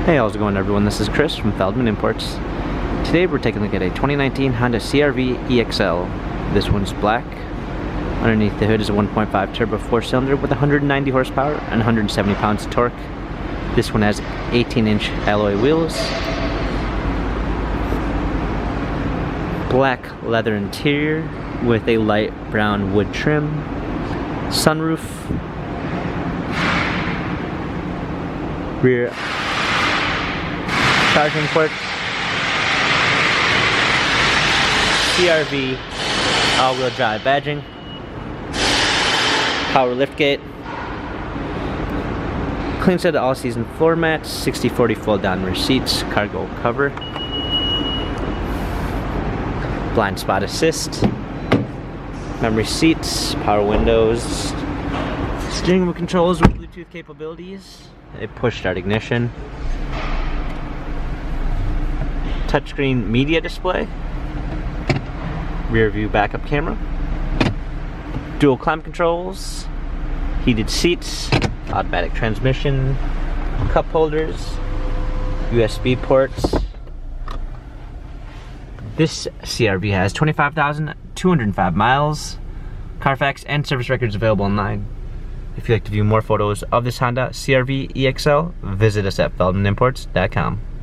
Hey, how's it going everyone? This is Chris from Feldmann Imports. Today we're taking a look at a 2019 Honda CR-V EXL. This one's black. Underneath the hood is a 1.5 turbo 4-cylinder with 190 horsepower and 170 pounds of torque. This one has 18-inch alloy wheels. Black leather interior with a light brown wood trim. Sunroof. Rear charging port. CR-V all-wheel drive badging. Power liftgate. Clean set of all-season floor mats. 60/40 fold-down rear seats. Cargo cover. Blind spot assist. Memory seats. Power windows. Steering wheel controls with Bluetooth capabilities. A push-start ignition. Touchscreen media display. Rear view backup camera. Dual climate controls. Heated seats. Automatic transmission. Cup holders. USB ports. This CR-V has 25,205 miles. Carfax and service records available online. If you'd like to view more photos of this Honda CR-V EXL, visit us at feldmanimports.com.